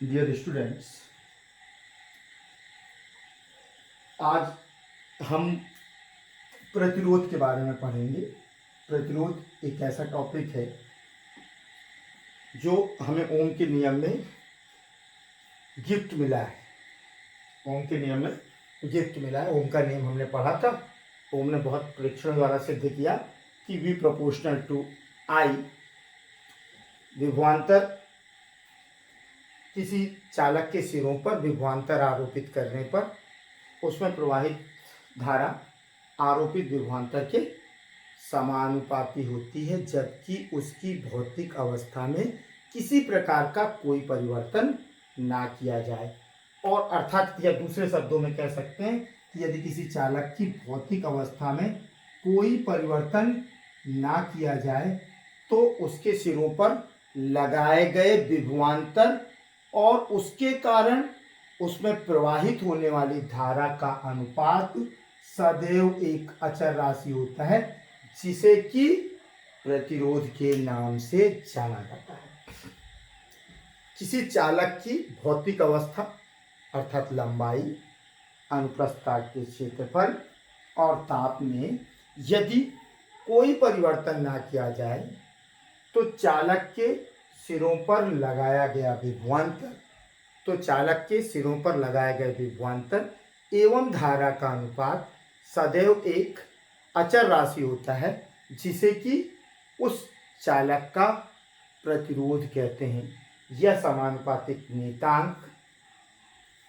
Dear students, आज हम प्रतिरोध के बारे में पढ़ेंगे। प्रतिरोध एक ऐसा टॉपिक है जो हमें ओम के नियम में गिफ्ट मिला है। ओम के नियम में गिफ्ट मिला है। ओम का नियम हमने पढ़ा था। ओम ने बहुत परीक्षण द्वारा सिद्ध किया कि V प्रोपोर्शनल टू I विभवांतर किसी चालक के सिरों पर विभवांतर आरोपित करने पर उसमें प्रवाहित धारा आरोपित विभवांतर के समानुपाती होती है, जबकि उसकी भौतिक अवस्था में किसी प्रकार का कोई परिवर्तन ना किया जाए। और अर्थात या दूसरे शब्दों में कह सकते हैं कि यदि किसी चालक की भौतिक अवस्था में कोई परिवर्तन ना किया जाए तो उसके सिरों पर लगाए गए विभवांतर और उसके कारण उसमें प्रवाहित होने वाली धारा का अनुपात सदैव एक अचर राशि होता है, जिसे कि प्रतिरोध के नाम से जाना जाता है। किसी चालक की भौतिक अवस्था अर्थात लंबाई, अनुप्रस्थ काट के क्षेत्रफल और ताप में यदि कोई परिवर्तन ना किया जाए तो चालक के सिरों पर लगाया गया विभवांतर एवं धारा का अनुपात सदैव एक अचर राशि होता है, जिसे कि उस चालक का प्रतिरोध कहते हैं। यह समानुपातिक नियतांक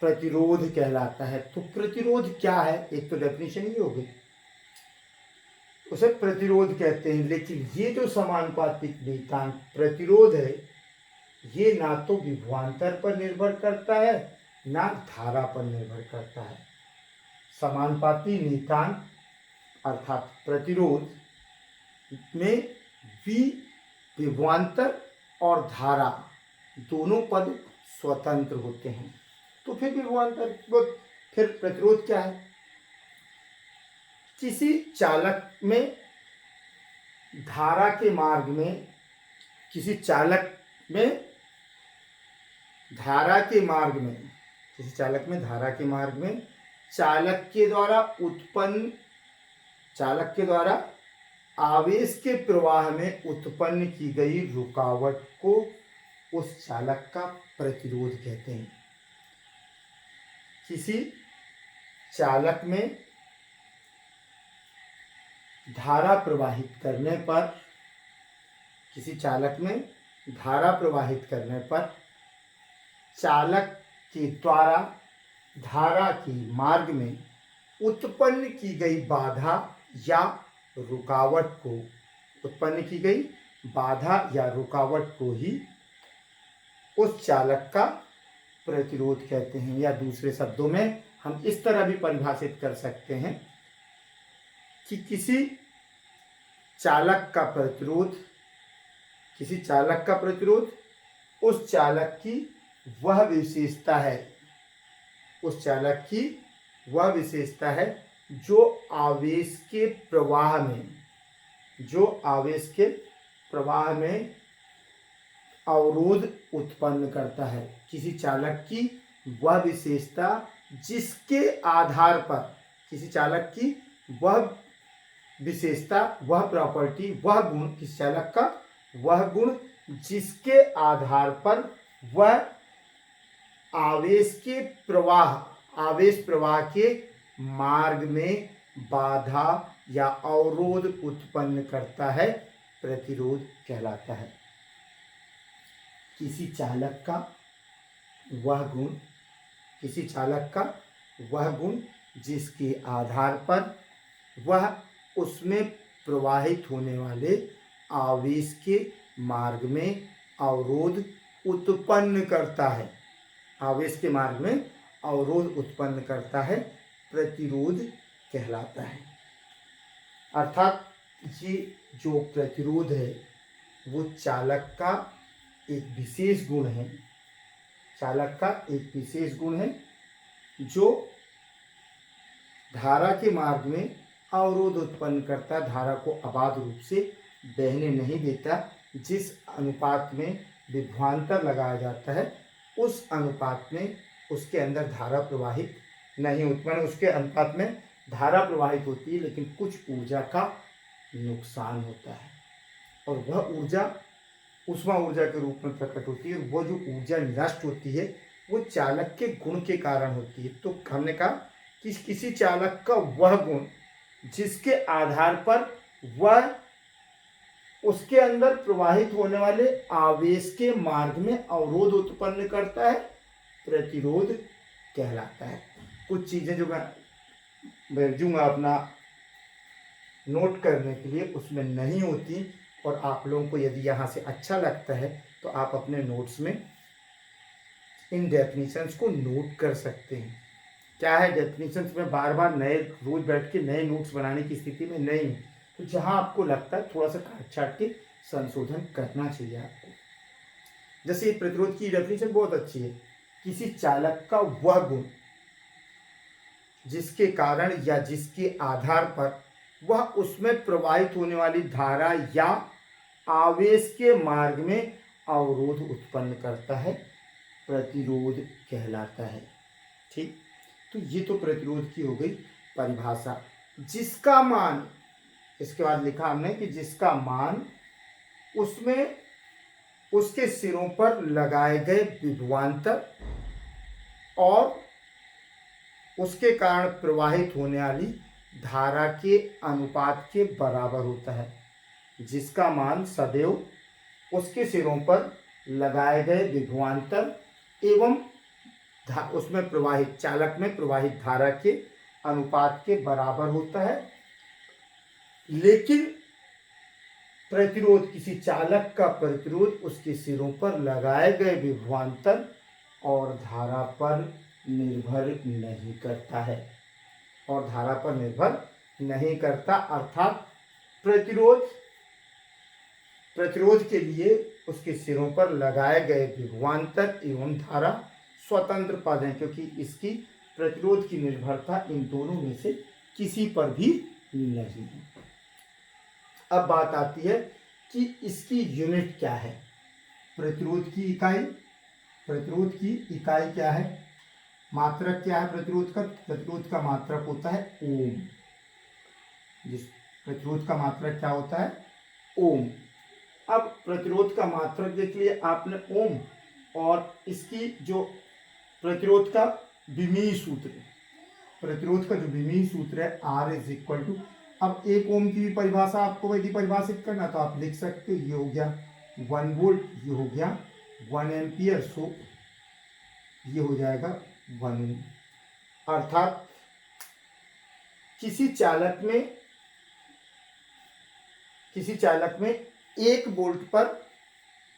प्रतिरोध कहलाता है। तो प्रतिरोध क्या है? एक तो डेफिनेशन ही हो गई, उसे प्रतिरोध कहते हैं। लेकिन ये जो समानुपातिक नियतांक प्रतिरोध है, ये ना तो विभवांतर पर निर्भर करता है ना धारा पर निर्भर करता है। समानुपाती नियतांक अर्थात प्रतिरोध में विभवांतर और धारा दोनों पद स्वतंत्र होते हैं। तो फिर प्रतिरोध क्या है? किसी चालक में धारा के मार्ग में किसी चालक में धारा के मार्ग में चालक के द्वारा आवेश के प्रवाह में उत्पन्न की गई रुकावट को उस चालक का प्रतिरोध कहते हैं। किसी चालक में धारा प्रवाहित करने पर चालक के द्वारा धारा के मार्ग में उत्पन्न की गई बाधा या रुकावट को ही उस चालक का प्रतिरोध कहते हैं। या दूसरे शब्दों में हम इस तरह भी परिभाषित कर सकते हैं कि किसी चालक का प्रतिरोध उस चालक की वह विशेषता है जो आवेश के प्रवाह में अवरोध उत्पन्न करता है। किसी चालक की वह विशेषता जिसके आधार पर किसी चालक की वह गुण जिसके आधार पर वह आवेश प्रवाह के मार्ग में बाधा या अवरोध उत्पन्न करता है, प्रतिरोध कहलाता है। किसी चालक का वह गुण जिसके आधार पर वह उसमें प्रवाहित होने वाले आवेश के मार्ग में अवरोध उत्पन्न करता है, प्रतिरोध कहलाता है। अर्थात ये जो प्रतिरोध है वो चालक का एक विशेष गुण है जो धारा के मार्ग में अवरोध उत्पन्न करता, धारा को अबाध रूप से बहने नहीं देता। जिस अनुपात में विभवांतर लगाया जाता है उस अनुपात में उसके अंदर धारा प्रवाहित नहीं होती, मैंने उसके अनुपात में धारा प्रवाहित होती है लेकिन कुछ ऊर्जा का नुकसान होता है, और वह ऊर्जा उष्मा ऊर्जा के रूप में प्रकट होती है। वो जो ऊर्जा नष्ट होती है वो चालक के गुण के कारण होती है। तो हमने कहा कि किसी चालक का वह गुण जिसके आधार पर वह उसके अंदर प्रवाहित होने वाले आवेश के मार्ग में अवरोध उत्पन्न करता है, प्रतिरोध कहलाता है। कुछ चीजें जो मैं भेजूंगा अपना नोट करने के लिए उसमें नहीं होती, और आप लोगों को यदि यहाँ से अच्छा लगता है तो आप अपने नोट्स में इन डेफिनेशंस को नोट कर सकते हैं। क्या है, डेफिनेशंस में बार बार नए रोज बैठ के नए नोट्स बनाने की स्थिति में नहीं हूँ, तो जहाँ आपको लगता है थोड़ा सा काट छाट के संशोधन करना चाहिए आपको। जैसे प्रतिरोध की डेफिनेशन बहुत अच्छी है, किसी चालक का वह गुण जिसके कारण या जिसके आधार पर वह उसमें प्रवाहित होने वाली धारा या आवेश के मार्ग में अवरोध उत्पन्न करता है, प्रतिरोध कहलाता है। ठीक, तो ये तो प्रतिरोध की हो गई परिभाषा। जिसका मान, इसके बाद लिखा हमने कि जिसका मान उसमें उसके सिरों पर लगाए गए विभवांतर और उसके कारण प्रवाहित होने वाली धारा के अनुपात के बराबर होता है। जिसका मान सदैव उसके सिरों पर लगाए गए विभवांतर एवं उसमें प्रवाहित चालक में प्रवाहित धारा के अनुपात के बराबर होता है। लेकिन प्रतिरोध, किसी चालक का प्रतिरोध उसके सिरों पर लगाए गए विभवांतर और धारा पर निर्भर नहीं करता है, और धारा पर निर्भर नहीं करता। अर्थात प्रतिरोध के लिए उसके सिरों पर लगाए गए विभवांतर एवं धारा स्वतंत्र पद हैं, क्योंकि इसकी प्रतिरोध की निर्भरता इन दोनों में से किसी पर भी नहीं है। अब बात आती है कि इसकी यूनिट क्या है, प्रतिरोध की इकाई। प्रतिरोध की इकाई क्या है, मात्रक क्या है प्रतिरोध का? प्रतिरोध का मात्रक होता है ओम। जिस प्रतिरोध का मात्रक क्या होता है? ओम। अब प्रतिरोध का मात्रक देख लिया आपने ओम, और इसकी जो प्रतिरोध का विमीय सूत्र, प्रतिरोध का जो विमीय सूत्र है R इज इक्वल टू, अब एक ओम की भी परिभाषा आपको यदि परिभाषित करना तो आप लिख सकते हो, ये हो गया 1 वोल्ट, ये हो गया 1 एम्पियर, सो ये हो जाएगा 1 ओम। अर्थात किसी चालक में 1 वोल्ट पर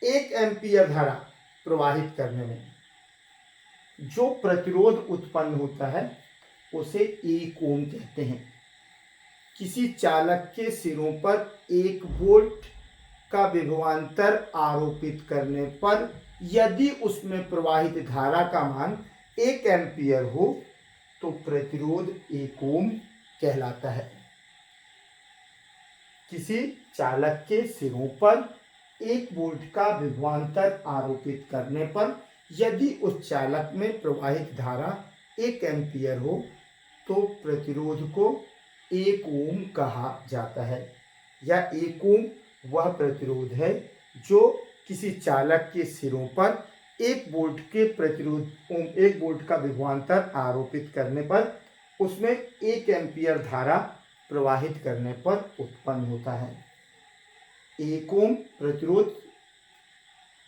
1 एम्पियर धारा प्रवाहित करने में जो प्रतिरोध उत्पन्न होता है उसे 1 ओम कहते हैं। किसी चालक के सिरों पर 1 वोल्ट का विभवांतर आरोपित करने पर यदि उसमें प्रवाहित धारा का मान 1 एम्पियर हो तो प्रतिरोध 1 ओम कहलाता है। किसी चालक के सिरों पर 1 वोल्ट का विभवांतर आरोपित करने पर यदि उस चालक में प्रवाहित धारा 1 एम्पियर हो तो प्रतिरोध को 1 ओम कहा जाता है। या 1 ओम वह प्रतिरोध है जो किसी चालक के सिरों पर 1 वोल्ट के प्रतिरोध 1 वोल्ट का विभवांतर आरोपित करने पर उसमें 1 एम्पियर धारा प्रवाहित करने पर उत्पन्न होता है। 1 ओम प्रतिरोध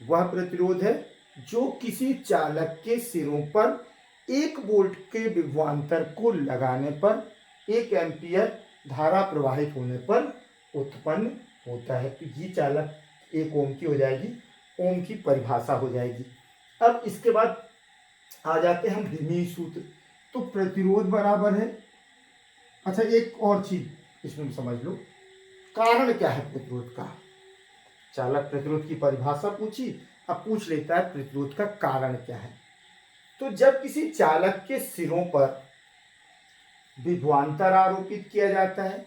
वह प्रतिरोध है जो किसी चालक के सिरों पर 1 वोल्ट के विभवांतर को लगाने पर 1 एम्पियर धारा प्रवाहित होने पर उत्पन्न होता है। तो ये चालक 1 ओम की हो जाएगी, ओम की परिभाषा हो जाएगी। अब इसके बाद आ जाते हैं हम विमीय सूत्र। तो प्रतिरोध बराबर है, अच्छा एक और चीज इसमें समझ लो, कारण क्या है प्रतिरोध का। चालक प्रतिरोध की परिभाषा पूछी, अब पूछ लेता है प्रतिरोध का कारण क्या है। तो जब किसी चालक के सिरों पर विभवांतर आरोपित किया जाता है,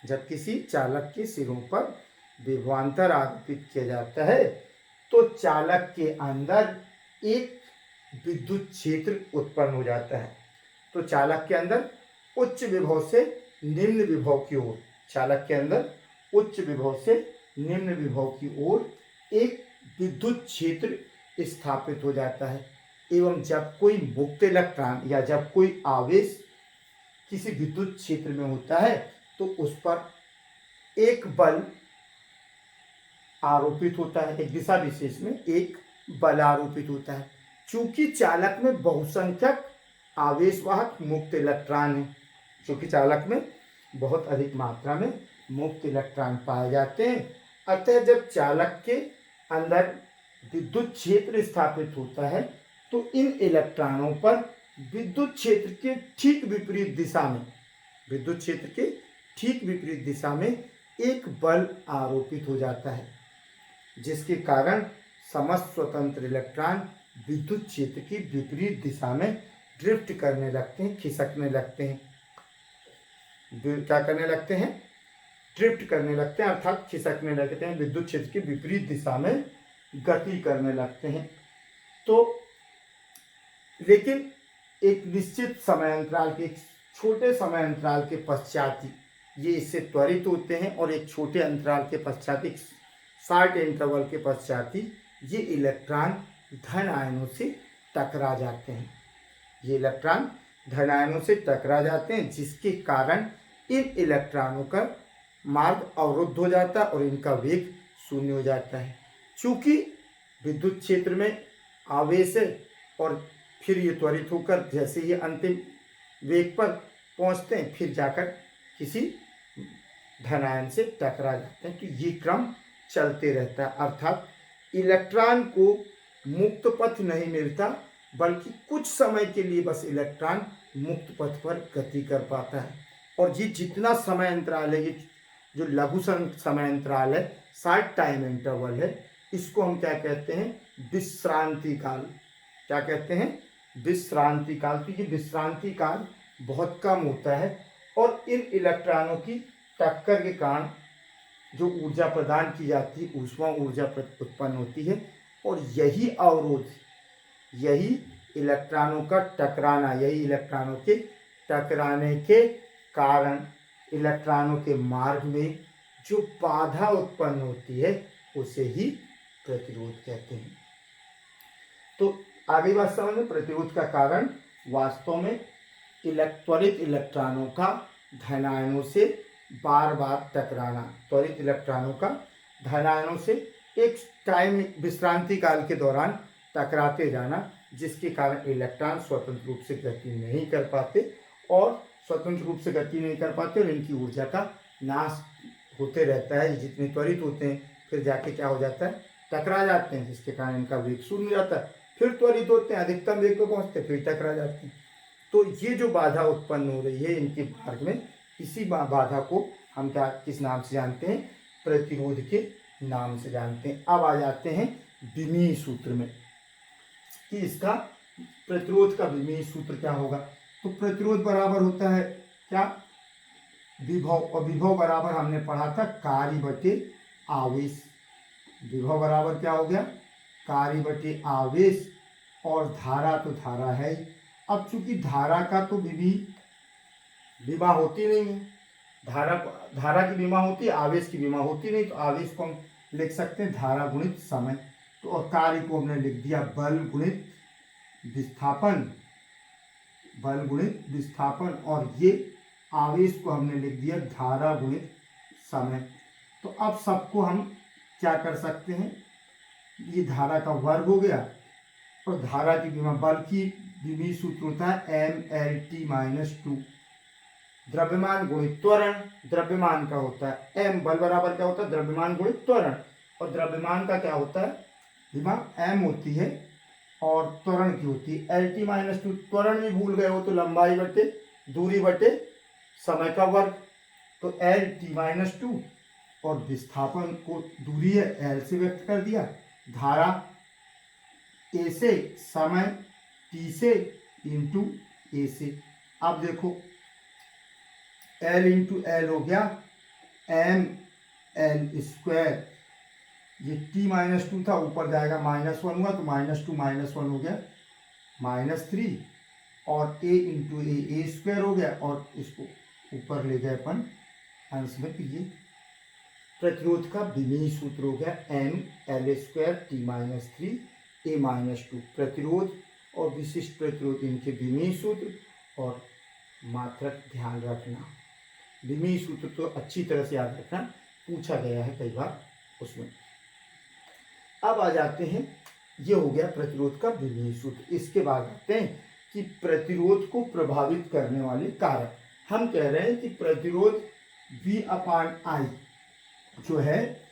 जब किसी चालक के सिरों पर विभवांतर आरोपित किया जाता है तो चालक के अंदर एक विद्युत क्षेत्र उत्पन्न हो जाता है। तो चालक के अंदर उच्च विभव से निम्न विभव की ओर, चालक के अंदर उच्च विभव से निम्न विभव की ओर एक विद्युत क्षेत्र स्थापित हो जाता है। एवं जब कोई मुक्त इलेक्ट्रॉन या जब कोई आवेश किसी विद्युत क्षेत्र में होता है तो उस पर एक बल आरोपित होता है, एक दिशा विशेष में एक बल आरोपित होता है। चूंकि चालक में बहुसंख्यक आवेशवाहक मुक्त इलेक्ट्रॉन है, चूंकि चालक में बहुत अधिक मात्रा में मुक्त इलेक्ट्रॉन पाए जाते हैं, अतः जब चालक के अंदर विद्युत क्षेत्र स्थापित होता है तो इन इलेक्ट्रॉनों पर विद्युत क्षेत्र के ठीक विपरीत दिशा में, विद्युत क्षेत्र के ठीक विपरीत दिशा में एक बल आरोपित हो जाता है, जिसके कारण समस्त स्वतंत्र इलेक्ट्रॉन विद्युत क्षेत्र की विपरीत दिशा में ड्रिफ्ट करने लगते हैं, खिसकने लगते हैं। क्या करने लगते हैं? ड्रिफ्ट करने लगते हैं, अर्थात खिसकने लगते हैं, विद्युत क्षेत्र की विपरीत दिशा में गति करने लगते हैं। तो लेकिन एक निश्चित समय अंतराल के, एक छोटे समय अंतराल के पश्चात ये इससे त्वरित होते हैं और एक छोटे अंतराल के पश्चात, एक शॉर्ट इंटरवल के पश्चात ही ये इलेक्ट्रॉन धन आयनों से टकरा जाते हैं। ये इलेक्ट्रॉन धन आयनों से टकरा जाते हैं, जिसके कारण इन इलेक्ट्रॉनों का मार्ग अवरुद्ध हो जाता है और इनका वेग शून्य हो जाता है। चूंकि विद्युत क्षेत्र में आवेश है और फिर ये त्वरित होकर जैसे ये अंतिम वेग पर पहुंचते हैं फिर जाकर किसी धनायन से टकरा जाते हैं। तो ये क्रम चलते रहता है, अर्थात इलेक्ट्रॉन को मुक्त पथ नहीं मिलता, बल्कि कुछ समय के लिए बस इलेक्ट्रॉन मुक्त पथ पर गति कर पाता है। और ये जितना समय अंतराल है, ये जो लघु समय अंतराल है, शॉर्ट टाइम इंटरवल है, इसको हम क्या कहते हैं? विश्रांति काल। क्या कहते हैं? विश्रांति काल। तो ये विश्रांति काल बहुत कम होता है और इन इलेक्ट्रॉनों की टक्कर के कारण जो ऊर्जा प्रदान की जाती है, ऊष्मा ऊर्जा उत्पन्न होती है। और यही अवरोध, यही इलेक्ट्रॉनों का टकराना, यही इलेक्ट्रॉनों के टकराने के कारण इलेक्ट्रॉनों के मार्ग में जो बाधा उत्पन्न होती है उसे ही प्रतिरोध कहते हैं। तो आगे बात समझ में, प्रतिरोध का कारण वास्तव में त्वरित इलेक्ट्रॉनों का धनायनों से बार बार टकराना, त्वरित इलेक्ट्रॉनों का धनायनों से एक टाइम विश्रांति काल के दौरान टकराते जाना, जिसके कारण इलेक्ट्रॉन स्वतंत्र रूप से गति नहीं कर पाते और इनकी ऊर्जा का नाश होते रहता है। जितने त्वरित होते हैं फिर जाके क्या हो जाता है? टकरा जाते हैं, जिसके कारण इनका वेग शून्य हो जाता है। फिर त्वरित होते हैं, अधिकतम वेग पर पहुंचते हैं, फिर टकरा जाते हैं। तो ये जो बाधा उत्पन्न हो रही है इनके मार्ग में, इसी बाधा को हम क्या किस नाम से जानते हैं? प्रतिरोध के नाम से जानते हैं। अब आ जाते हैं विमीय सूत्र में कि इसका प्रतिरोध का विमीय सूत्र क्या होगा। तो प्रतिरोध बराबर होता है क्या? विभव। और विभव बराबर हमने पढ़ा था कार्य बटे आवेश। विभव बराबर क्या हो गया? कार्य बटे आवेश। और धारा तो धारा है। अब चूंकि धारा का तो विमा होती नहीं है, धारा की विमा होती है, आवेश की विमा होती नहीं, तो आवेश को हम लिख सकते हैं धारा गुणित समय। तो और कार्य को हमने लिख दिया बल गुणित विस्थापन, बल गुणित विस्थापन। और ये आवेश को हमने लिख दिया धारा गुणित समय। तो अब सबको हम क्या कर सकते हैं? ये धारा का वर्ग हो गया और धारा की विमा, बल की विमीय सूत्र होता है mLT-2, द्रव्यमान गुणित त्वरण। द्रव्यमान का होता है m, बल बराबर क्या होता है? द्रव्यमान गुणित त्वरण। और द्रव्यमान का क्या होता है? विमा m होती है और त्वरण की होती है LT-2। त्वरण भी भूल गए हो तो लंबाई बटे दूरी बटे समय का वर्ग, तो LT-2। और विस्थापन को दूरी है L से व्यक्त कर दिया, धारा A से, समय T से, इंटू A से। अब देखो L इंटू L हो गया ML स्क्वायर ये t माइनस टू था, ऊपर जाएगा -1 हुआ तो -2 -1 हो गया -3, और a इंटू ए स्क्वायर हो गया, और इसको ऊपर ले गए अपन अंश में, तो ये प्रतिरोध का विमीय सूत्र हो गया mL² t-3 a-2। प्रतिरोध और विशिष्ट प्रतिरोध इनके विमीय सूत्र, और मात्रक ध्यान रखना, विमीय सूत्र तो अच्छी तरह से याद रखना, पूछा गया है कई बार उसमें। अब आ जाते हैं, ये हो गया प्रतिरोध का विमीय सूत्र। इसके बाद आते हैं कि प्रतिरोध को प्रभावित करने वाले कारक। हम कह रहे हैं कि प्रतिरोध V/I जो है,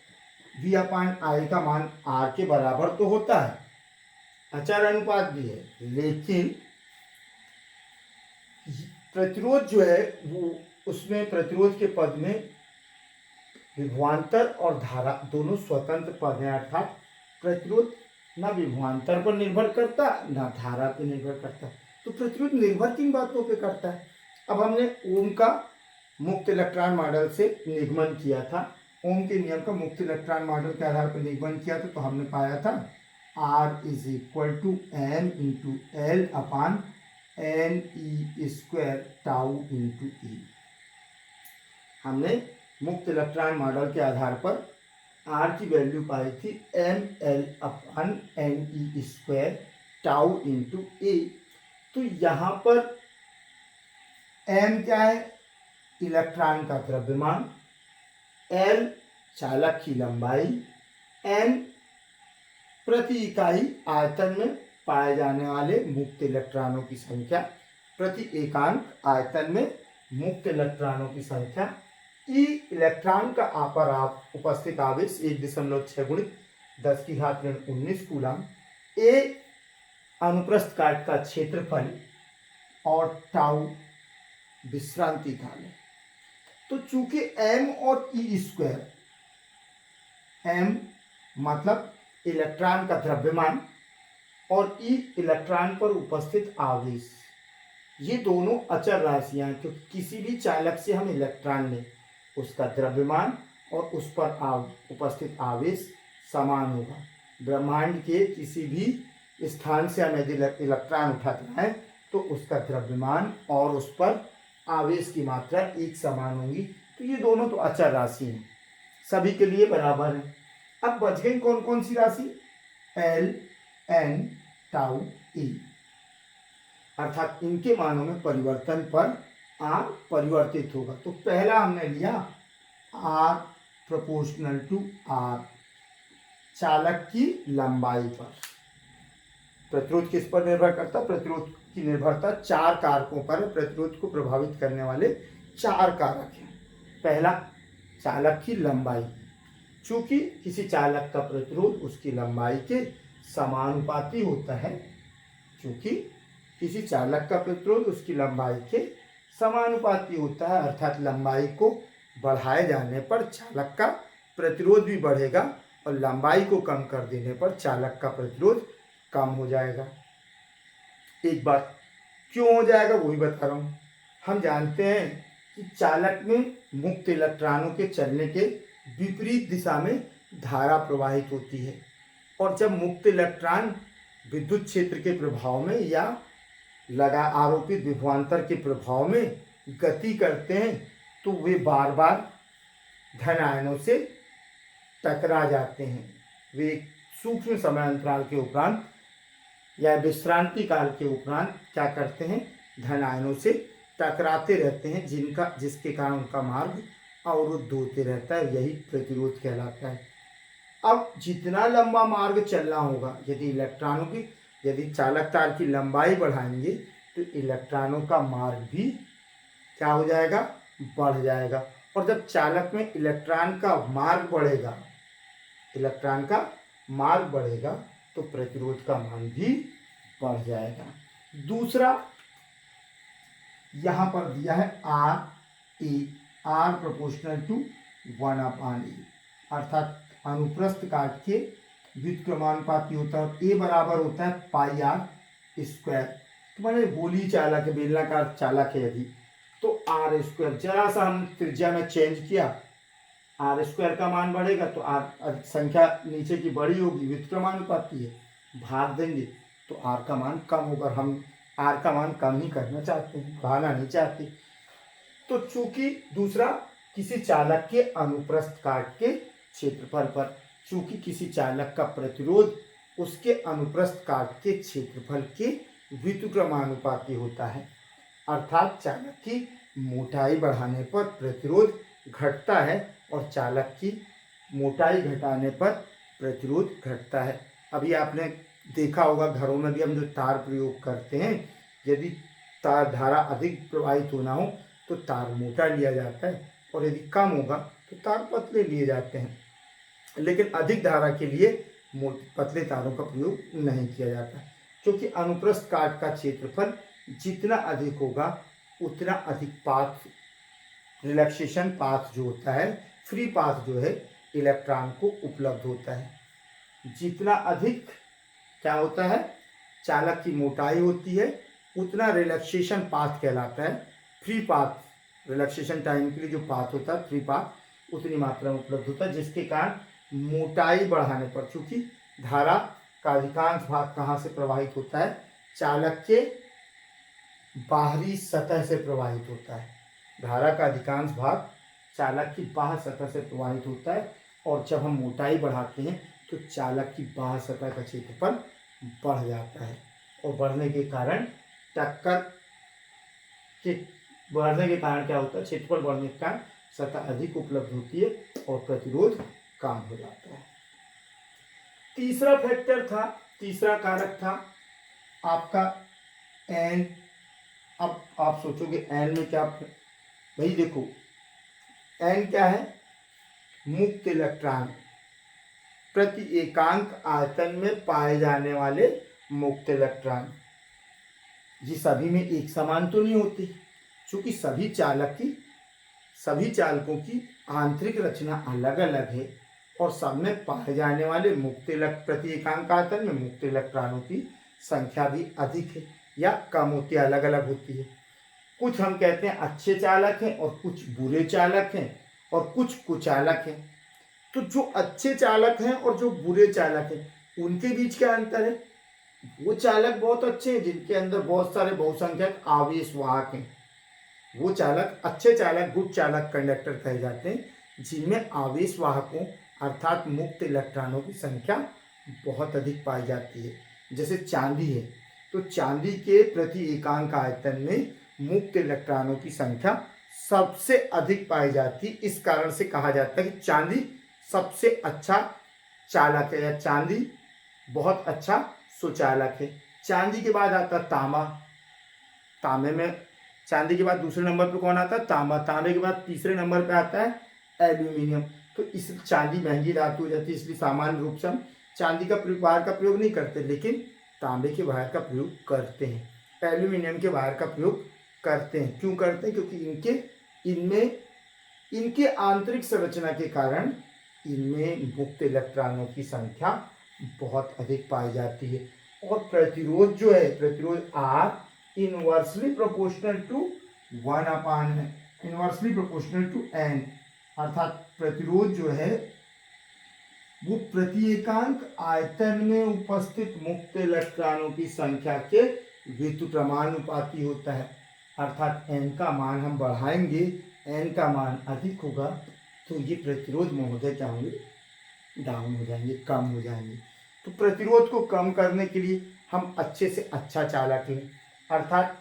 V/I का मान R के बराबर तो होता है, अचर अनुपात भी है, लेकिन प्रतिरोध जो है वो, उसमें प्रतिरोध के पद में विभवांतर और धारा दोनों स्वतंत्र पद हैं, अर्थात प्रतिरोध ना विभवांतर पर निर्भर करता ना धारा पर निर्भर करता। तो प्रतिरोध निर्भर किन बातों पे करता है? अब हमने ओम का मुक्त इलेक्ट्रॉन मॉडल से निगमन किया था, ओम के नियम का मुक्त इलेक्ट्रॉन मॉडल के आधार पर निगमन किया था, तो हमने पाया था R = m × L/ne² tau × E। हमने मुक्त इलेक्ट्रॉन मॉडल के आधार पर R की वैल्यू पाई थी mL/ne² टाउ × A। तो यहाँ पर m क्या है? इलेक्ट्रॉन का द्रव्यमान, L चालक की लंबाई, n प्रति इकाई आयतन में पाए जाने वाले मुक्त इलेक्ट्रॉनों की संख्या, प्रति एकांक आयतन में मुक्त इलेक्ट्रॉनों की संख्या, E इलेक्ट्रॉन का पर उपस्थित आवेश 1.6 × 10⁻19 कूलम, A अनुप्रस्थ काट का क्षेत्रफल, और टाउ विश्रांति काल है। तो चूंकि m और E², m मतलब इलेक्ट्रॉन का द्रव्यमान और E इलेक्ट्रॉन पर उपस्थित आवेश, ये दोनों अचर राशियां हैं, क्योंकि किसी भी चालक से हम इलेक्ट्रॉन लें, उसका द्रव्यमान और उस पर उपस्थित आवेश समान होगा। ब्रह्मांड के किसी भी स्थान से हम यदि इलेक्ट्रॉन उठाते हैं तो उसका द्रव्यमान और उस पर आवेश की मात्रा एक समान होगी। तो ये दोनों तो अचर राशि हैं, सभी के लिए बराबर है। अब बच गई कौन कौन सी राशि? L, N, टाउ, E, अर्थात इनके मानों में परिवर्तन पर R परिवर्तित होगा। तो पहला हमने लिया R ∝ R, चालक की लंबाई पर। प्रतिरोध किस पर निर्भर करता? प्रतिरोध की निर्भरता 4 कारकों पर है। प्रतिरोध को प्रभावित करने वाले 4 कारक हैं। पहला, चालक की लंबाई। चूंकि किसी चालक का प्रतिरोध उसकी लंबाई के समानुपाती होता है, चूंकि किसी चालक का प्रतिरोध उसकी लंबाई के समानुपाती होता है, अर्थात लंबाई को बढ़ाए जाने पर चालक का प्रतिरोध भी बढ़ेगा और लंबाई को कम कर देने पर चालक का प्रतिरोध कम हो जाएगा। एक बार क्यों हो जाएगा वो भी बता रहा हूँ। हम जानते हैं कि चालक में मुक्त इलेक्ट्रॉनों के चलने के विपरीत दिशा में धारा प्रवाहित होती है, और जब मुक्त इलेक्ट्रॉन विद्युत क्षेत्र के प्रभाव में या आरोपित विभवांतर के प्रभाव में गति करते हैं तो वे बार बार धन आयनों से टकरा जाते हैं। वे सूक्ष्म समय अंतराल के उपरांत या विश्रांति काल के उपरांत क्या करते हैं? धन आयनों से टकराते रहते हैं, जिसके कारण उनका मार्ग अवरुद्ध होते रहता है। यही प्रतिरोध कहलाता है। अब जितना लंबा मार्ग चलना होगा, यदि चालक तार की लंबाई बढ़ाएंगे तो इलेक्ट्रॉनों का मार्ग भी क्या हो जाएगा? बढ़ जाएगा। और जब चालक में इलेक्ट्रॉन का मार्ग बढ़ेगा तो प्रतिरोध का मान भी बढ़ जाएगा। दूसरा यहां पर दिया है R ∝ 1/E, अर्थात अनुप्रस्थ काट के व्युत्क्रमानुपाती होता है। A बराबर होता है πr²। तो मैंने गोली चालक है, बेलनाकार चालक है यदि, तो R², जरा सा हम त्रिज्या में चेंज किया आर स्क्वायर का मान बढ़ेगा तो आर संख्या नीचे की बड़ी होगी, व्युत्क्रमानुपाती है, भाग देंगे तो आर का मान कम होगा। हम आर का मान कम ही करना चाहते हैं, बढ़ाना नहीं चाहते। तो चूंकि दूसरा, किसी चालक के अनुप्रस्थ काट के क्षेत्रफल पर, चूंकि किसी चालक का प्रतिरोध उसके अनुप्रस्थ काट के क्षेत्रफल के व्युत्क्रमानुपाती होता है, अर्थात चालक की मोटाई बढ़ाने पर प्रतिरोध घटता है और चालक की मोटाई घटाने पर प्रतिरोध घटता है। अभी आपने देखा होगा घरों में भी हम जो तार प्रयोग करते हैं, यदि तार धारा अधिक प्रवाहित होना हो तो तार मोटा लिया जाता है और यदि कम होगा तो तार पतले लिए जाते हैं, लेकिन अधिक धारा के लिए पतले तारों का प्रयोग नहीं किया जाता, क्योंकि अनुप्रस्थ काट का क्षेत्रफल जितना अधिक होगा उतना अधिक पाथ, रिलैक्सेशन पाथ जो होता है, फ्री पाथ जो है इलेक्ट्रॉन को उपलब्ध होता है। जितना अधिक क्या होता है, चालक की मोटाई होती है, उतना रिलैक्सेशन पाथ कहलाता है। फ्री पाथ, रिलैक्सेशन टाइम के लिए जो पाथ होता है फ्री पाथ उतनी मात्रा में उपलब्ध होता है, जिसके कारण मोटाई बढ़ाने पर, चूंकि धारा का अधिकांश भाग कहाँ से प्रवाहित होता है, चालक के बाहरी सतह से प्रवाहित होता है। धारा का अधिकांश भाग चालक की बाह्य सतह से प्रवाहित होता है, और जब हम मोटाई बढ़ाते हैं तो चालक की बाह्य सतह का क्षेत्रफल बढ़ जाता है, और बढ़ने के कारण टक्कर के बढ़ने के कारण क्या होता है, क्षेत्रफल बढ़ने के कारण सतह अधिक उपलब्ध होती है और प्रतिरोध कम हो जाता है। तीसरा फैक्टर था, तीसरा कारक था आपका एन। अब आप सोचोगे एन में क्या, भाई देखो एन क्या है, मुक्त इलेक्ट्रॉन, प्रति एकांक आयतन में पाए जाने वाले मुक्त इलेक्ट्रॉन। ये सभी में एक समान तो नहीं होते, क्योंकि सभी चालकों की आंतरिक रचना अलग अलग है, और सब में पाए जाने वाले प्रति एकांक आयतन में मुक्त इलेक्ट्रॉनों की संख्या भी अधिक है या कम होती है, अलग अलग होती है। कुछ हम कहते हैं अच्छे चालक हैं और कुछ बुरे चालक हैं और कुछ कुचालक हैं। तो जो अच्छे चालक हैं और जो बुरे चालक हैं उनके बीच क्या अंतर है, वो चालक बहुत अच्छे हैं जिनके अंदर बहुत सारे बहुसंख्यक आवेश वाहक हैं। वो चालक, अच्छे चालक, गुड चालक, कंडक्टर कहे जाते हैं, जिनमें आवेश वाहकों अर्थात मुक्त इलेक्ट्रॉनों की संख्या बहुत अधिक पाई जाती है। जैसे चांदी है, तो चांदी के प्रति एकांक आयतन में मुक्त इलेक्ट्रॉनों की संख्या सबसे अधिक पाई जाती है। इस कारण से कहा जाता है कि चांदी सबसे अच्छा चालक है, या चांदी बहुत अच्छा सुचालक है। चांदी के बाद आता तांबा, तांबे में चांदी के बाद दूसरे नंबर पर कौन आता है, तांबा। तांबे के बाद तीसरे नंबर पर आता है एल्यूमिनियम। तो इस चांदी महंगी धातु हो जाती है, इसलिए सामान्य रूप से हम चांदी का वायर का प्रयोग नहीं करते, लेकिन तांबे के वायर का प्रयोग करते हैं, एल्यूमिनियम के वायर का प्रयोग करते हैं। क्यों करते हैं, क्योंकि इनके आंतरिक संरचना के कारण इनमें मुक्त इलेक्ट्रॉनों की संख्या बहुत अधिक पाई जाती है, और प्रतिरोध जो है, प्रतिरोध R inversely proportional to 1/n, inversely proportional to n, अर्थात प्रतिरोध जो है वो प्रति एकांक आयतन में उपस्थित मुक्त इलेक्ट्रॉनों की संख्या के व्युत्क्रमानुपाती होता है। अर्थात n का मान हम बढ़ाएंगे, n का मान अधिक होगा तो ये प्रतिरोध महोदय क्या होंगे, डाउन हो जाएंगे, कम हो जाएंगे। तो प्रतिरोध को कम करने के लिए हम अच्छे से अच्छा चालक लें, अर्थात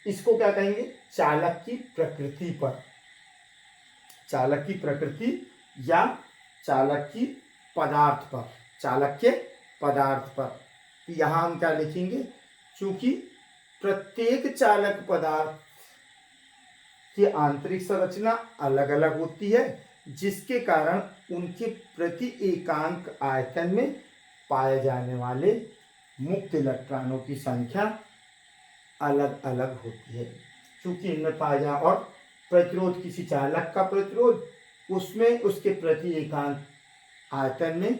इसको क्या कहेंगे, चालक की प्रकृति पर, चालक की प्रकृति या चालक की पदार्थ पर, चालक के पदार्थ पर। यहाँ हम क्या लिखेंगे, चूंकि प्रत्येक चालक पदार्थ की आंतरिक संरचना अलग अलग होती है, जिसके कारण उनके प्रति एकांक आयतन में पाए जाने वाले मुक्त इलेक्ट्रॉनों की संख्या अलग अलग होती है। चूंकि इनमें पाया जा, और प्रतिरोध, किसी चालक का प्रतिरोध उसमें उसके प्रति एकांक आयतन में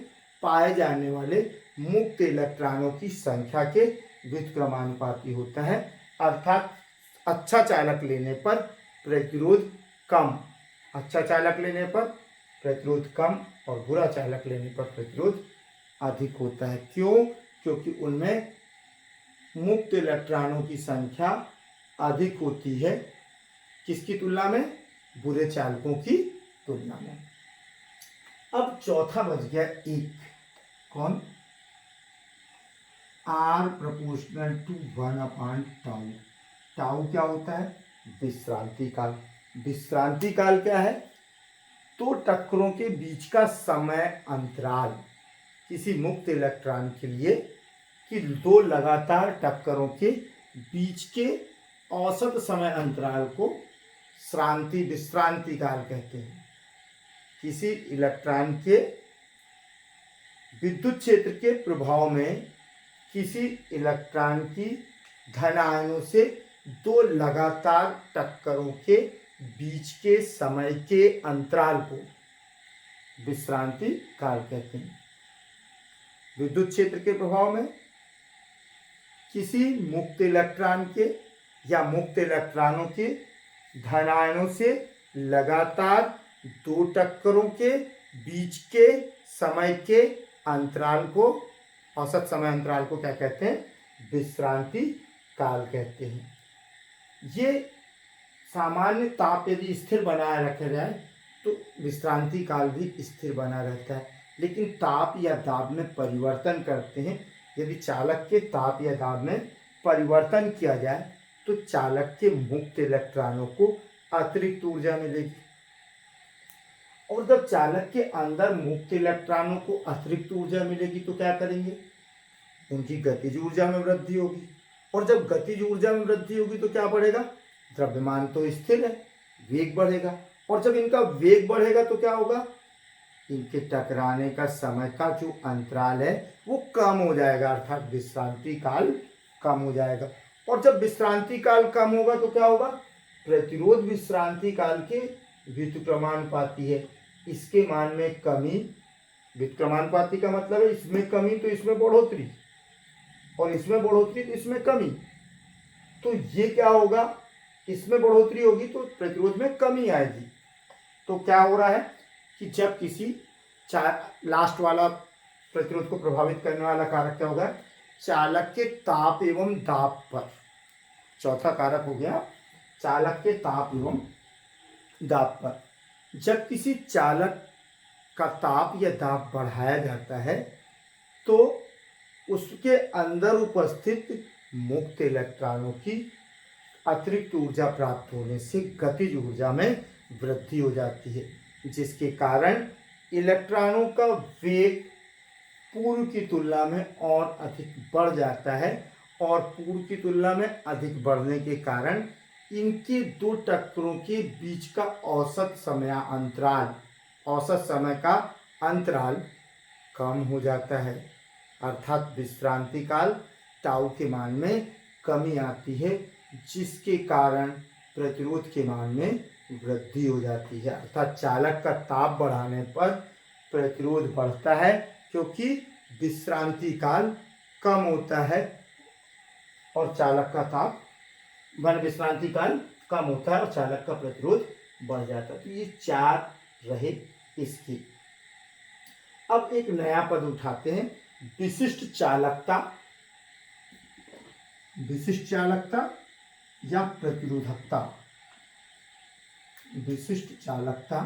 पाए जाने वाले मुक्त इलेक्ट्रॉनों की संख्या के व्युत्क्रमानुपाती होता है। अर्थात अच्छा चालक लेने पर प्रतिरोध कम, अच्छा चालक लेने पर प्रतिरोध कम और बुरा चालक लेने पर प्रतिरोध अधिक होता है। क्यों? क्योंकि उनमें मुक्त इलेक्ट्रॉनों की संख्या अधिक होती है। किसकी तुलना में? बुरे चालकों की तुलना में। अब चौथा बच गया एक, कौन? R प्रोपोर्शनल टू 1/टाउ। टाउ क्या होता है? विश्रांति काल। विश्रांति काल क्या है? दो टक्करों के बीच का समय अंतराल किसी मुक्त इलेक्ट्रॉन के लिए कि दो लगातार टक्करों के बीच के औसत समय अंतराल को विश्रांति काल कहते हैं। किसी इलेक्ट्रॉन के विद्युत क्षेत्र के प्रभाव में किसी इलेक्ट्रॉन की धन आयनों से दो लगातार टक्करों के बीच के समय के अंतराल को विश्रांति काल कहते हैं। विद्युत क्षेत्र के प्रभाव में किसी मुक्त इलेक्ट्रॉन के या मुक्त इलेक्ट्रॉनों के धन आयनों से लगातार दो टक्करों के बीच के समय के अंतराल को, औसत समय अंतराल को क्या कहते हैं? विश्रांति काल कहते हैं। ये सामान्य ताप यदि स्थिर बनाए रखा जाए तो विश्रांति काल भी स्थिर बना रहता है, लेकिन ताप या दाब में परिवर्तन करते हैं। यदि चालक के ताप या दाब में परिवर्तन किया जाए तो चालक के मुक्त इलेक्ट्रॉनों को अतिरिक्त ऊर्जा मिलेगी, और जब चालक के अंदर मुक्त इलेक्ट्रॉनों को अतिरिक्त ऊर्जा मिलेगी तो क्या करेंगे? उनकी गतिज ऊर्जा में वृद्धि होगी, और जब गतिज ऊर्जा में वृद्धि होगी तो क्या बढ़ेगा? द्रव्यमान तो स्थिर है, वेग बढ़ेगा, और जब इनका वेग बढ़ेगा तो क्या होगा? इनके टकराने का समय का जो अंतराल है वो कम हो जाएगा, अर्थात विश्रांति काल कम हो जाएगा। और जब विश्रांति काल कम होगा तो क्या होगा? प्रतिरोध विश्रांति काल के व्युत्क्रमानुपाती है, इसके मान में कमी। व्युत्क्रमानुपाती का मतलब है इसमें कमी तो इसमें बढ़ोतरी, और इसमें बढ़ोतरी तो इसमें कमी। तो ये क्या होगा? इसमें बढ़ोतरी होगी तो प्रतिरोध में कमी आएगी। तो क्या हो रहा है कि जब किसी लास्ट वाला प्रतिरोध को प्रभावित करने वाला कारक क्या होगा? चालक के ताप एवं दाब पर। चौथा कारक हो गया चालक के ताप एवं दाब पर। जब किसी चालक का ताप या दाब बढ़ाया जाता है तो उसके अंदर उपस्थित मुक्त इलेक्ट्रॉनों की अतिरिक्त ऊर्जा प्राप्त होने से गतिज ऊर्जा में वृद्धि हो जाती है, जिसके कारण इलेक्ट्रॉनों का वेग पूर्व की तुलना में और अधिक बढ़ जाता है, और पूर्व की तुलना में अधिक बढ़ने के कारण इनके दो टक्करों के बीच का औसत समय का अंतराल कम हो जाता है, अर्थात विश्रांति काल टाउ के मान में कमी आती है, जिसके कारण प्रतिरोध के मान में वृद्धि हो जाती है। अर्थात चालक का ताप बढ़ाने पर प्रतिरोध बढ़ता है, क्योंकि विश्रांति काल कम होता है और चालक का ताप विश्रांति काल कम होता है और चालक का प्रतिरोध बढ़ जाता है। तो ये चार रहे इसकी। अब एक नया पद उठाते हैं, विशिष्ट चालकता। विशिष्ट चालकता या प्रतिरोधकता। विशिष्ट चालकता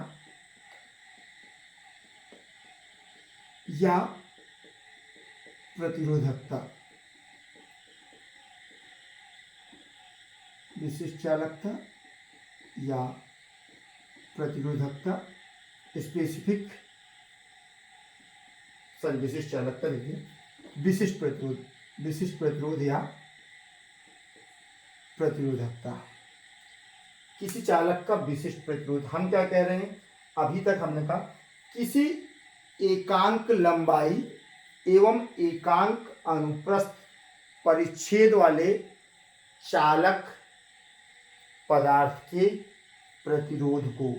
या प्रतिरोधकता। विशिष्ट चालकता या प्रतिरोधकता, विशिष्ट चालकता लिखिए, विशिष्ट प्रतिरोध या प्रतिरोधकता। किसी चालक का विशिष्ट प्रतिरोध, हम क्या कह रहे हैं? अभी तक हमने कहा किसी एकांक लंबाई एवं एकांक अनुप्रस्थ परिच्छेद वाले चालक पदार्थ के प्रतिरोध को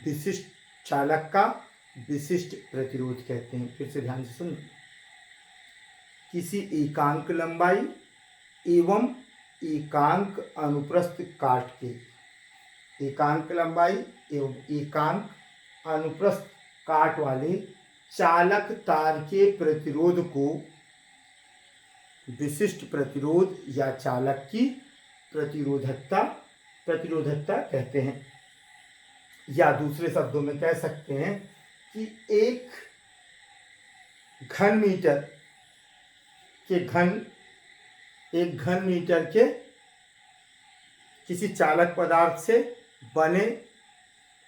विशिष्ट चालक का विशिष्ट प्रतिरोध कहते हैं। फिर से ध्यान से सुन, किसी एकांक लंबाई एवं एकांक अनुप्रस्थ काट के, एकांक लंबाई एवं एकांक अनुप्रस्थ काट वाले चालक तार के प्रतिरोध को विशिष्ट प्रतिरोध या चालक की प्रतिरोधकता कहते हैं। या दूसरे शब्दों में कह सकते हैं कि एक घन मीटर के किसी चालक पदार्थ से बने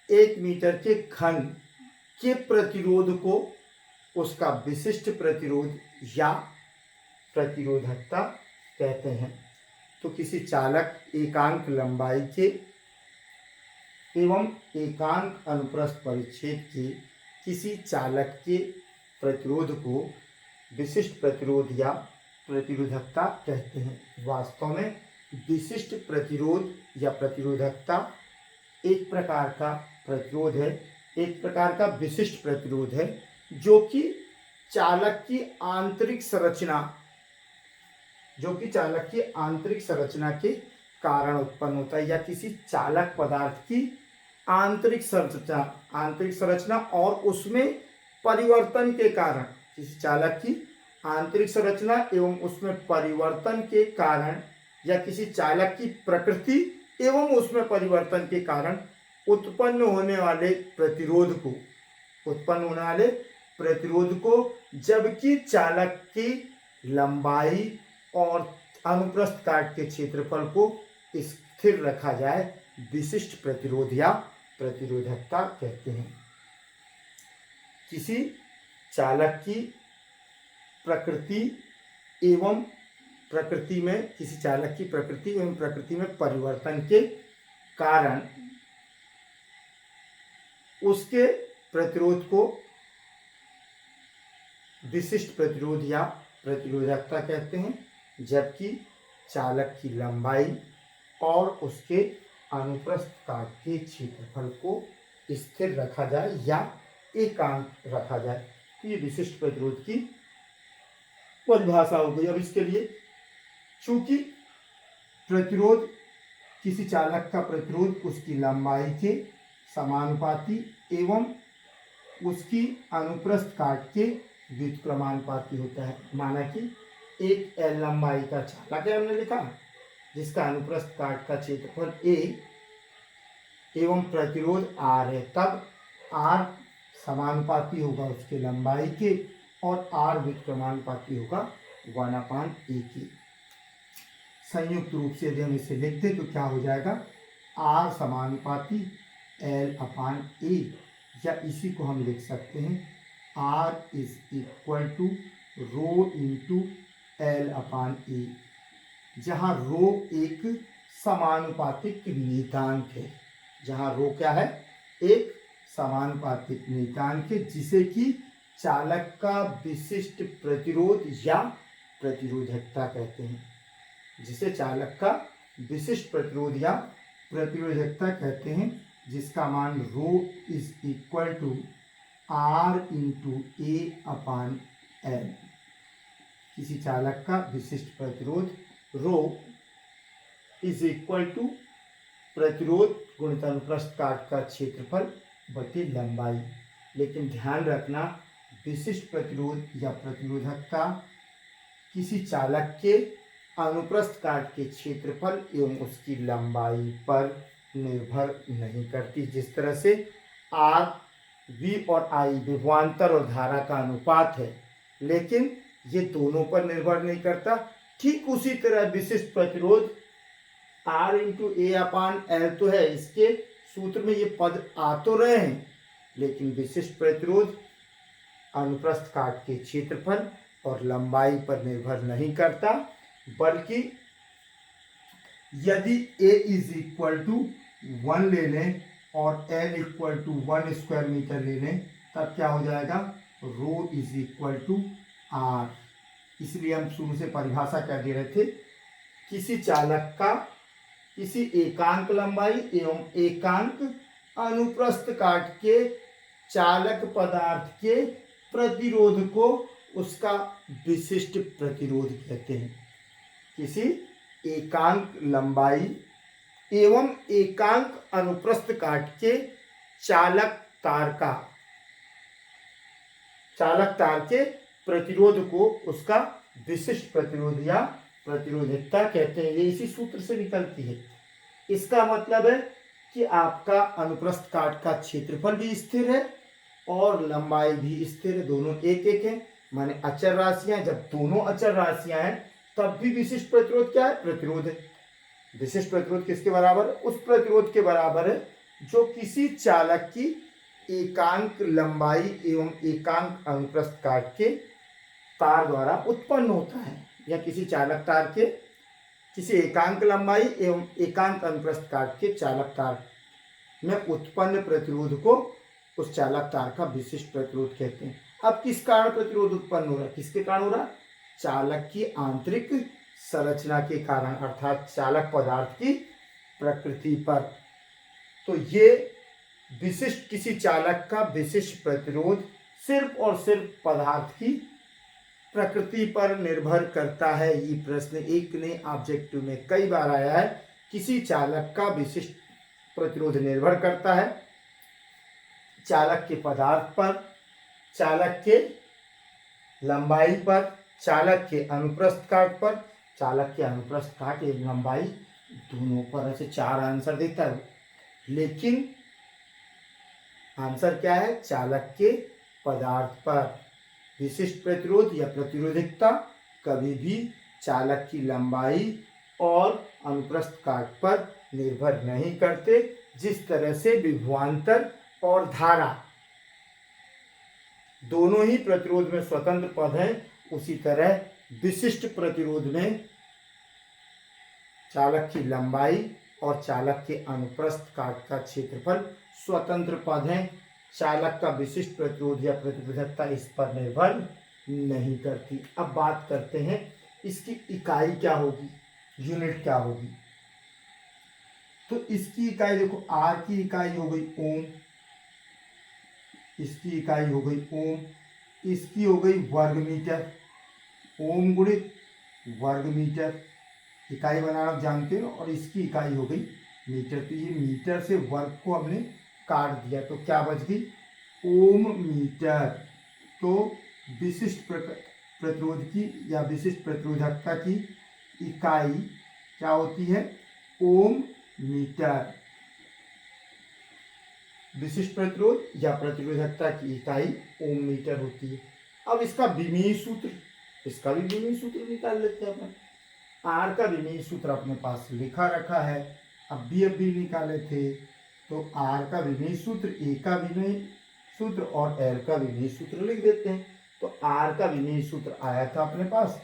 1 मीटर के घन के प्रतिरोध को उसका विशिष्ट प्रतिरोध या प्रतिरोधकता कहते हैं। तो किसी चालक एकांक लंबाई के एवं एकांक अनुप्रस्थ परिच्छेद के किसी चालक के प्रतिरोध को विशिष्ट प्रतिरोध या प्रतिरोधकता कहते हैं। वास्तव में विशिष्ट प्रतिरोध या प्रतिरोधकता एक प्रकार का प्रतिरोध है, एक प्रकार का विशिष्ट प्रतिरोध है जो कि चालक की आंतरिक संरचना के कारण उत्पन्न होता है, या किसी चालक पदार्थ की आंतरिक संरचना और उसमें परिवर्तन के कारण, किसी चालक की आंतरिक संरचना एवं उसमें परिवर्तन के कारण, या किसी चालक की प्रकृति एवं उसमें परिवर्तन के कारण उत्पन्न होने वाले प्रतिरोध को जबकि चालक की लंबाई और अनुप्रस्थ काट के क्षेत्रफल को स्थिर रखा जाए, विशिष्ट प्रतिरोध या प्रतिरोधकता कहते हैं। किसी चालक की प्रकृति एवं प्रकृति में परिवर्तन के कारण उसके प्रतिरोध को विशिष्ट प्रतिरोध या प्रतिरोधकता कहते हैं, जबकि चालक की लंबाई और उसके अनुप्रस्थ काट के क्षेत्रफल को स्थिर रखा जाए या एकांक रखा जाए। तो ये विशिष्ट प्रतिरोध की परिभाषा हो गई। अब इसके लिए चूंकि प्रतिरोध, किसी चालक का प्रतिरोध उसकी लंबाई के समानुपाती एवं उसकी अनुप्रस्थ काट के व्युत्क्रमानुपाती होता है। माना कि एक L लंबाई का चालक है, हमने लिखा, जिसका अनुप्रस्थ काट का क्षेत्रफल A एवं प्रतिरोध R है, तब R समानुपाती होगा उसके लंबाई के और R व्युत्क्रमानुपाती होगा 1/A के। संयुक्त रूप से यदि हम इसे लिख दें तो क्या हो जाएगा, R समानुपाती L/A, या इसी को हम लिख सकते हैं R = ρ × L/A, जहाँ ρ एक समानुपातिक नियतांक है, जहाँ ρ क्या है, एक समानुपातिक नियतांक है, जिसे कि चालक का विशिष्ट प्रतिरोध या प्रतिरोधकता कहते हैं, जिसे चालक का विशिष्ट प्रतिरोध या प्रतिरोधकता कहते हैं, जिसका मान ρ = R × A/L। किसी चालक का विशिष्ट प्रतिरोध ρ = प्रतिरोध गुणित अनुप्रस्थ काट का क्षेत्रफल बटे लंबाई। लेकिन ध्यान रखना, विशिष्ट प्रतिरोध या प्रतिरोधकता किसी चालक के अनुप्रस्थ काट के क्षेत्रफल एवं उसकी लंबाई पर निर्भर नहीं करती। जिस तरह से R, V और I विभवांतर और धारा का अनुपात है, लेकिन ये दोनों पर निर्भर नहीं करता, ठीक उसी तरह विशिष्ट प्रतिरोध R × A/L तो है, इसके सूत्र में ये पद आ तो रहे हैं, लेकिन विशिष्ट प्रतिरोध अनुप्रस्थ काट के क्षेत्रफल और लंबाई पर निर्भर नहीं करता, बल्कि यदि A = 1 ले लें और L = 1 स्क्वायर मीटर ले लें, तब क्या हो जाएगा, ρ = R। इसलिए हम शुरू से परिभाषा क्या दे रहे थे, किसी चालक का किसी एकांक लंबाई एवं एकांक अनुप्रस्थ काट के चालक पदार्थ के प्रतिरोध को उसका विशिष्ट प्रतिरोध कहते हैं। किसी एकांक लंबाई एवं एकांक अनुप्रस्थ काट के चालक तार के प्रतिरोध को उसका विशिष्ट प्रतिरोध या प्रतिरोधकता कहते हैं। ये इसी सूत्र से निकलती है। इसका मतलब है कि आपका अनुप्रस्थ काट का क्षेत्रफल भी स्थिर है और लंबाई भी स्थिर है, दोनों एक एक है, माने अचर राशियां। जब दोनों अचर राशियां हैं तब भी विशिष्ट प्रतिरोध क्या है? प्रतिरोध है। विशिष्ट प्रतिरोध किसके बराबर है? उस प्रतिरोध के बराबर है जो किसी चालक की एकांक लंबाई एवं एकांक अनुप्रस्थ काट के तार द्वारा उत्पन्न होता है, या किसी चालक तार के किसी एकांक लंबाई एवं एकांक अनुप्रस्थ काट के चालक तार में उत्पन्न प्रतिरोध को उस चालक तार का विशिष्ट प्रतिरोध कहते हैं। अब किस कारण प्रतिरोध उत्पन्न हो रहा है? किसके कारण हो रहा है? चालक की आंतरिक संरचना के कारण, अर्थात चालक पदार्थ की प्रकृति पर। तो ये विशिष्ट किसी चालक का विशिष्ट प्रतिरोध सिर्फ और सिर्फ पदार्थ की प्रकृति पर निर्भर करता है। ये प्रश्न एक ने ऑब्जेक्टिव में कई बार आया है। किसी चालक का विशिष्ट प्रतिरोध निर्भर करता है चालक के पदार्थ पर, चालक के लंबाई पर, चालक के अनुप्रस्थ काट पर, चालक के अनुप्रस्थ काट एवं लंबाई दोनों पर। ऐसे 4 आंसर देता है, लेकिन आंसर क्या है? चालक के पदार्थ पर। विशिष्ट प्रतिरोध या प्रतिरोधकता कभी भी चालक की लंबाई और अनुप्रस्थ काट पर निर्भर नहीं करते। जिस तरह से विभवांतर और धारा दोनों ही प्रतिरोध में स्वतंत्र पद हैं, उसी तरह विशिष्ट प्रतिरोध में चालक की लंबाई और चालक के अनुप्रस्थ काट का क्षेत्रफल स्वतंत्र पद हैं। चालक का विशिष्ट प्रतिरोध या प्रतिरोधकता इस पर निर्भर नहीं करती। अब बात करते हैं इसकी इकाई क्या होगी, यूनिट क्या होगी। तो इसकी इकाई देखो, आर की इकाई हो गई ओम, इसकी इकाई हो गई ओम, इसकी हो गई वर्ग मीटर, ओम गुणित वर्ग मीटर, इकाई बनाना जानते हो, और इसकी इकाई हो गई मीटर। तो ये मीटर से वर्ग को हमने काट दिया तो क्या बच गई? ओम मीटर। तो विशिष्ट प्रतिरोध की या विशिष्ट प्रतिरोधकता की इकाई क्या होती है? ओम मीटर। विशिष्ट प्रतिरोध या प्रतिरोधकता की इकाई ओम मीटर होती है। अब इसका विमीय सूत्र, इसका भी विमीय सूत्र निकाल लेते हैं अपन। आर का विमीय सूत्र अपने पास लिखा रखा है, अब भी निकाले थे। तो आर का विमीय सूत्र, ए का विमीय सूत्र और एल का विमीय सूत्र लिख देते हैं। तो आर का विमीय सूत्र आया था अपने पास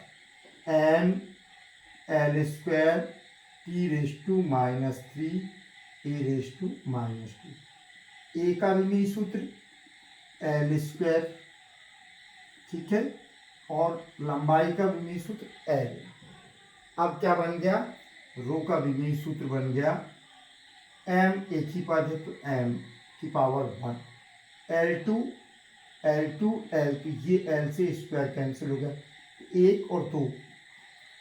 M L square T raise to minus 3 A raise to minus 2। A का विमीय सूत्र एल स्क्वायर, ठीक है, और लंबाई का विमीय सूत्र एल। अब क्या बन गया? रो का विमीय सूत्र बन गया एम, एक ही पद है तो एम की पावर 1, L2 ये एल से स्क्वायर कैंसिल हो गया, 1 और 2,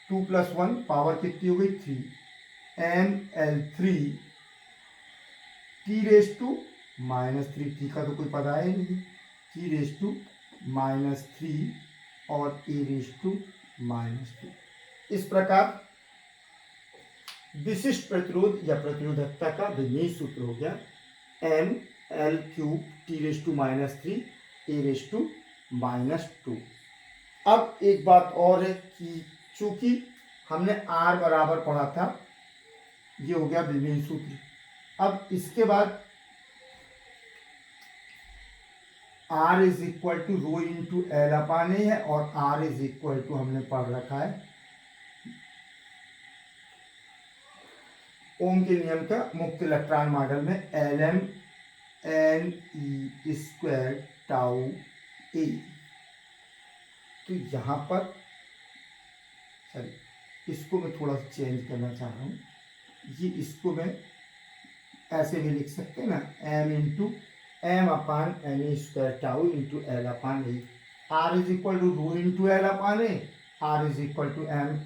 2 + 1 पावर कितनी हो गई? 3, ML3 T raise to -3, T का तो कोई पद आया ही नहीं, टी रेस टू -3 और ए रेस टू -2। इस प्रकार विशिष्ट प्रतिरोध या प्रतिरोधकता का विमीय सूत्र हो गया ML³ T raise to -3 A raise to -2। अब एक बात और है कि चूंकि हमने R बराबर पढ़ा था, ये हो गया विमीय सूत्र। अब इसके बाद R = rho into L upon ए है, और R हमने पढ़ रखा है ओम के नियम का मुक्त इलेक्ट्रॉन मॉडल में Lm Ne स्क्वायर टाउ ए। तो यहाँ पर सॉरी, इसको मैं थोड़ा सा चेंज करना चाह रहा हूँ। ये इसको मैं ऐसे भी लिख सकते हैं ना, m into M upon N square tau into L upon A. R = rho into L upon A, R = m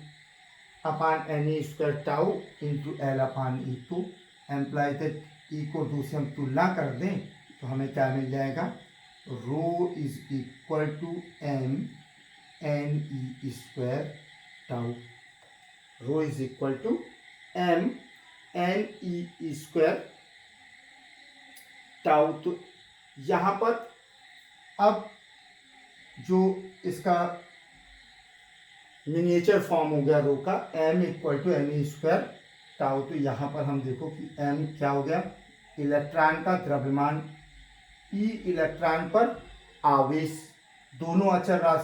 upon N square tau into L upon E. तो एम्प्लाई दैट ई को 2 से हम तुलना कर दें तो तो हमें क्या मिल जाएगा, rho is equal to M N E square tau. Rho is equal to M N E square tau. तो यहाँ पर अब जो इसका मिनिएचर फॉर्म हो गया रो का, M equal to N E square tau. तो यहाँ पर हम देखो कि एम क्या हो गया, इलेक्ट्रॉन का द्रव्यमान, ई इलेक्ट्रॉन पर आवेश, दोनों अचर राशि